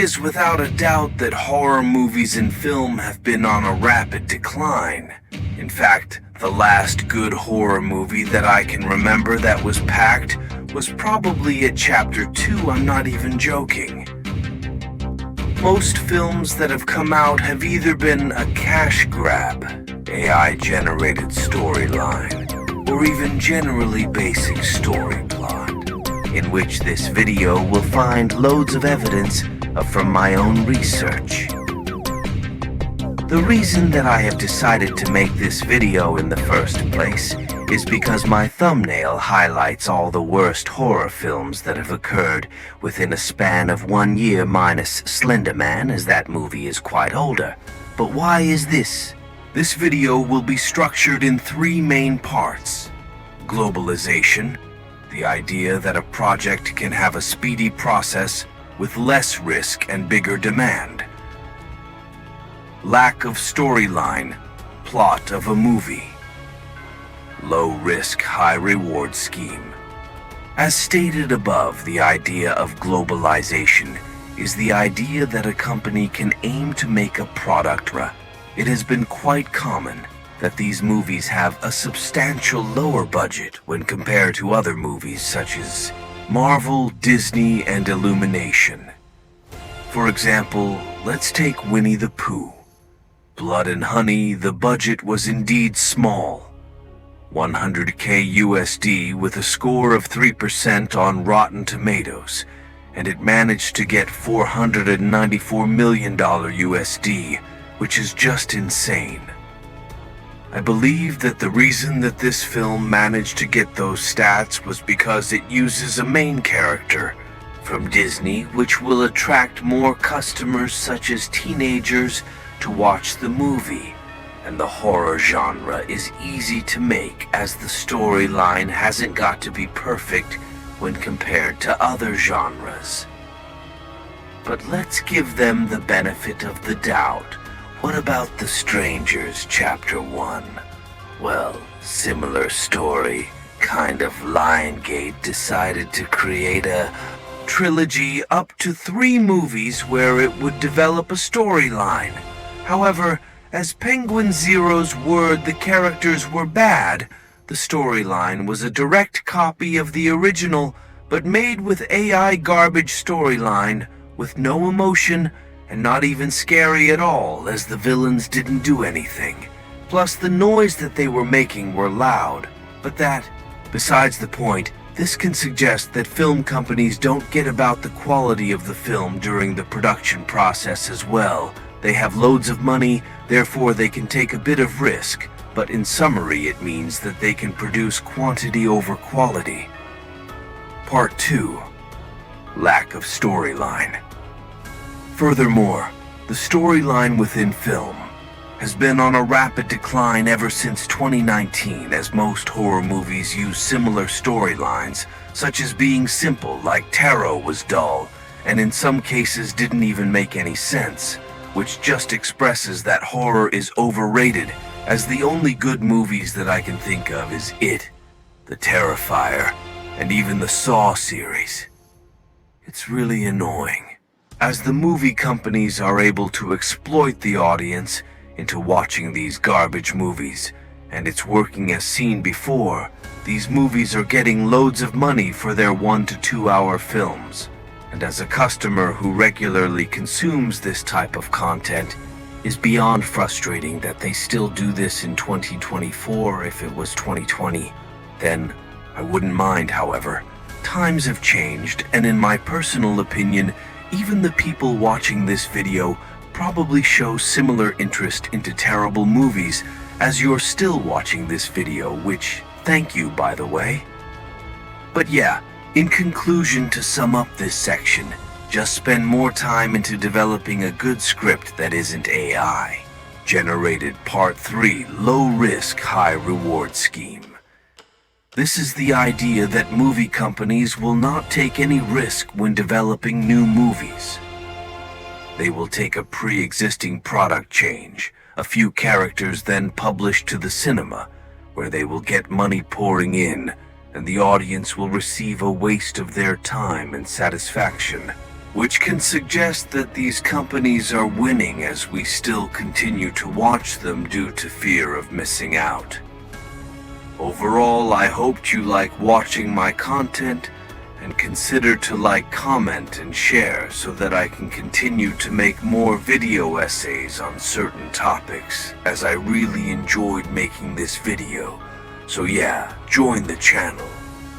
It is without a doubt that horror movies and film have been on a rapid decline. In fact, the last good horror movie that I can remember that was packed was probably at Chapter 2, I'm not even joking. Most films that have come out have either been a cash grab, AI-generated storyline, or even generally basic story plot, in which this video will find loads of evidence from my own research. The reason that I have decided to make this video in the first place is because my thumbnail highlights all the worst horror films that have occurred within a span of 1 year minus Slender Man, as that movie is quite older. But why is this? This video will be structured in 3 main parts. Globalization, the idea that a project can have a speedy process with less risk and bigger demand. Lack of storyline, plot of a movie. Low risk, high reward scheme. As stated above, the idea of globalization is the idea that a company can aim to make a product. It has been quite common that these movies have a substantial lower budget when compared to other movies such as Marvel, Disney, and Illumination. For example, let's take Winnie the Pooh. Blood and Honey, the budget was indeed small. 100K USD with a score of 3% on Rotten Tomatoes, and it managed to get $494 million USD, which is just insane. I believe that the reason that this film managed to get those stats was because it uses a main character from Disney, which will attract more customers such as teenagers to watch the movie. And the horror genre is easy to make as the storyline hasn't got to be perfect when compared to other genres. But let's give them the benefit of the doubt. What about The Strangers, Chapter 1? Well, similar story. Kind of Lionsgate decided to create a trilogy up to 3 movies where it would develop a storyline. However, as Penguin Zero's word the characters were bad, the storyline was a direct copy of the original, but made with AI garbage storyline, with no emotion, and not even scary at all, as the villains didn't do anything. Plus, the noise that they were making were loud. But that, besides the point, this can suggest that film companies don't get about the quality of the film during the production process as well. They have loads of money, therefore they can take a bit of risk, but in summary it means that they can produce quantity over quality. Part 2. Lack of storyline. Furthermore, the storyline within film has been on a rapid decline ever since 2019, as most horror movies use similar storylines, such as being simple, like Tarot was dull, and in some cases didn't even make any sense, which just expresses that horror is overrated, as the only good movies that I can think of is It, The Terrifier, and even the Saw series. It's really annoying, as the movie companies are able to exploit the audience into watching these garbage movies, and it's working as seen before. These movies are getting loads of money for their 1 to 2 hour films, and as a customer who regularly consumes this type of content, is beyond frustrating that they still do this in 2024. If it was 2020, then I wouldn't mind. However, times have changed, and in my personal opinion, even the people watching this video probably show similar interest into terrible movies as you're still watching this video, which, thank you by the way. But yeah, in conclusion, to sum up this section, just spend more time into developing a good script that isn't AI. Generated. Part 3. Low risk, high reward scheme. This is the idea that movie companies will not take any risk when developing new movies. They will take a pre-existing product change, a few characters then published to the cinema, where they will get money pouring in, and the audience will receive a waste of their time and satisfaction. which can suggest that these companies are winning as we still continue to watch them due to fear of missing out. Overall, I hoped you like watching my content and consider to like, comment, and share so that I can continue to make more video essays on certain topics, as I really enjoyed making this video. So yeah, join the channel.